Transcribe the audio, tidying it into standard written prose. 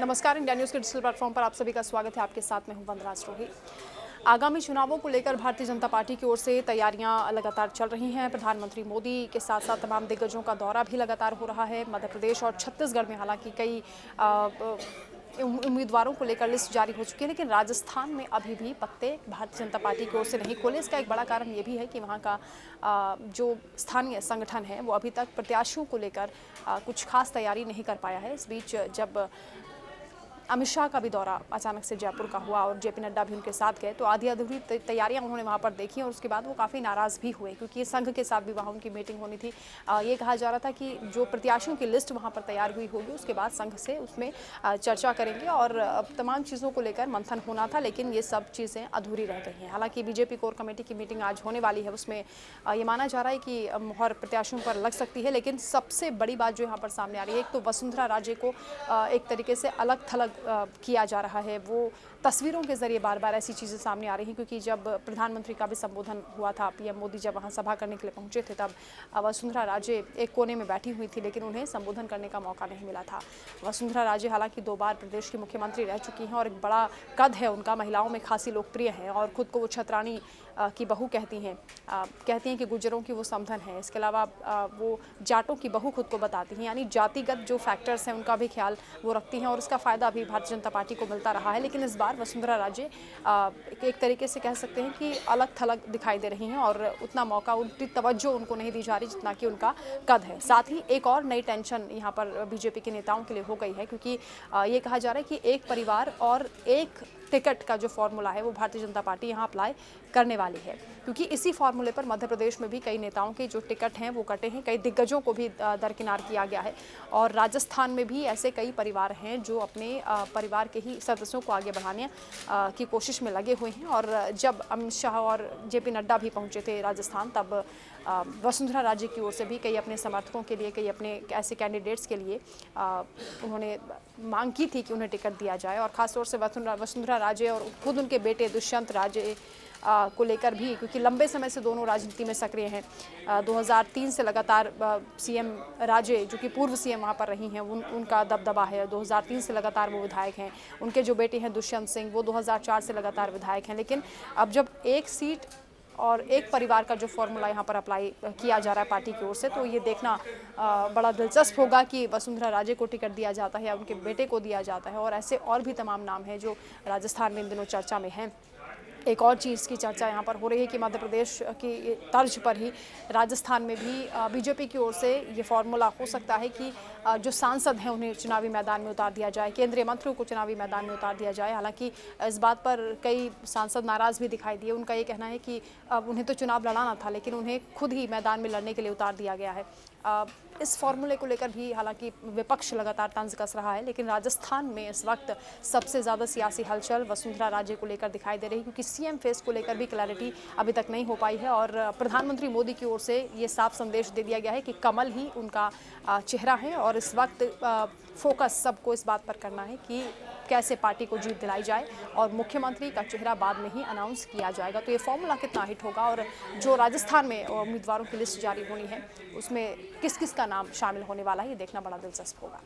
नमस्कार, India news के digital platform पर आप सभी का स्वागत है। आपके साथ मैं हूं वंदना राजरोही। आगामी चुनावों को लेकर भारतीय जनता पार्टी की ओर से तैयारियां लगातार चल रही हैं। प्रधानमंत्री मोदी के साथ साथ तमाम दिग्गजों का दौरा भी लगातार हो रहा है। मध्य प्रदेश और छत्तीसगढ़ में हालांकि कई उम्मीदवारों को लेकर लिस्ट जारी हो चुकी है, लेकिन राजस्थान में अभी भी पत्ते भारतीय जनता पार्टी की ओर से नहीं खोले। इसका एक बड़ा कारण ये भी है कि वहाँ का जो स्थानीय संगठन है वो अभी तक प्रत्याशियों को लेकर कुछ खास तैयारी नहीं कर पाया है। इस बीच जब अमित शाह का भी दौरा अचानक से जयपुर का हुआ और जेपी नड्डा भी उनके साथ गए, तो आधी अधूरी तैयारियां उन्होंने वहां पर देखी और उसके बाद वो काफ़ी नाराज़ भी हुए, क्योंकि संघ के साथ भी वहां उनकी मीटिंग होनी थी। ये कहा जा रहा था कि जो प्रत्याशियों की लिस्ट वहां पर तैयार हुई होगी उसके बाद संघ से उसमें चर्चा करेंगे और तमाम चीज़ों को लेकर मंथन होना था, लेकिन ये सब चीज़ें अधूरी रह गई हैं। हालांकि बीजेपी कोर कमेटी की मीटिंग आज होने वाली है, उसमें ये माना जा रहा है कि मुहर प्रत्याशियों पर लग सकती है, लेकिन सबसे बड़ी बात जो यहाँ पर सामने आ रही है, एक तो वसुंधरा राजे को एक तरीके से अलग थलग किया जा रहा है। वो तस्वीरों के जरिए बार बार ऐसी चीज़ें सामने आ रही हैं, क्योंकि जब प्रधानमंत्री का भी संबोधन हुआ था, पीएम मोदी जब वहां सभा करने के लिए पहुंचे थे, तब वसुंधरा राजे एक कोने में बैठी हुई थी, लेकिन उन्हें संबोधन करने का मौका नहीं मिला था। वसुंधरा राजे हालांकि 2 बार प्रदेश की मुख्यमंत्री रह चुकी हैं और एक बड़ा कद है उनका, महिलाओं में खासी लोकप्रिय है और खुद को वो छतरानी की बहू कहती हैं कि गुर्जरों की वो समधन है। इसके अलावा वो जाटों की बहू खुद को बताती हैं, यानी जातिगत जो फैक्टर्स हैं उनका भी ख्याल वो रखती हैं और उसका फ़ायदा भी भारतीय जनता पार्टी को मिलता रहा है। लेकिन इस बार वसुंधरा राजे एक तरीके से कह सकते हैं कि अलग थलग दिखाई दे रही हैं और उतना मौका, उनकी तवज्जो उनको नहीं दी जा रही जितना कि उनका कद है। साथ ही एक और नई टेंशन यहाँ पर बीजेपी के नेताओं के लिए हो गई है, क्योंकि ये कहा जा रहा है कि एक परिवार और एक टिकट का जो फॉर्मूला है वो भारतीय जनता पार्टी यहाँ अप्लाई करने वाली है, क्योंकि इसी फॉर्मूले पर मध्य प्रदेश में भी कई नेताओं के जो टिकट हैं वो कटे हैं, कई दिग्गजों को भी दरकिनार किया गया है और राजस्थान में भी ऐसे कई परिवार हैं जो अपने परिवार के ही सदस्यों को आगे बढ़ाने की कोशिश में लगे हुए हैं। और जब अमित शाह और जेपी नड्डा भी पहुंचे थे राजस्थान, तब वसुंधरा राजे की ओर से भी कई अपने समर्थकों के लिए, कई अपने ऐसे कैंडिडेट्स के लिए उन्होंने मांग की थी कि उन्हें टिकट दिया जाए और ख़ासतौर से वसुंधरा राजे और खुद उनके बेटे दुष्यंत राजे को लेकर भी, क्योंकि लंबे समय से दोनों राजनीति में सक्रिय हैं। 2003 से लगातार सीएम राजे, जो कि पूर्व सीएम वहाँ पर रही हैं, उनका दबदबा है। 2003 से लगातार वो विधायक हैं। उनके जो बेटे हैं दुष्यंत सिंह, वो 2004 से लगातार विधायक हैं। लेकिन अब जब एक सीट और एक परिवार का जो फॉर्मूला यहाँ पर अप्लाई किया जा रहा है पार्टी की ओर से, तो ये देखना बड़ा दिलचस्प होगा कि वसुंधरा राजे को टिकट दिया जाता है या उनके बेटे को दिया जाता है। और ऐसे और भी तमाम नाम हैं जो राजस्थान में इन दिनों चर्चा में हैं। एक और चीज़ की चर्चा यहाँ पर हो रही है कि मध्य प्रदेश की तर्ज पर ही राजस्थान में भी बीजेपी की ओर से ये फॉर्मूला हो सकता है कि जो सांसद हैं उन्हें चुनावी मैदान में उतार दिया जाए, केंद्रीय मंत्रियों को चुनावी मैदान में उतार दिया जाए। हालांकि इस बात पर कई सांसद नाराज़ भी दिखाई दिए। उनका ये कहना है कि अब उन्हें तो चुनाव लड़ाना था, लेकिन उन्हें खुद ही मैदान में लड़ने के लिए उतार दिया गया है। इस फॉर्मूले को लेकर भी हालांकि विपक्ष लगातार तंज कस रहा है, लेकिन राजस्थान में इस वक्त सबसे ज़्यादा सियासी हलचल वसुंधरा राजे को लेकर दिखाई दे रही है, क्योंकि सीएम फेस को लेकर भी क्लैरिटी अभी तक नहीं हो पाई है और प्रधानमंत्री मोदी की ओर से ये साफ संदेश दे दिया गया है कि कमल ही उनका चेहरा है और इस वक्त फोकस सबको इस बात पर करना है कि कैसे पार्टी को जीत दिलाई जाए और मुख्यमंत्री का चेहरा बाद में ही अनाउंस किया जाएगा। तो ये फॉर्मूला कितना हिट होगा और जो राजस्थान में उम्मीदवारों की लिस्ट जारी होनी है उसमें किस किस का नाम शामिल होने वाला है, ये देखना बड़ा दिलचस्प होगा।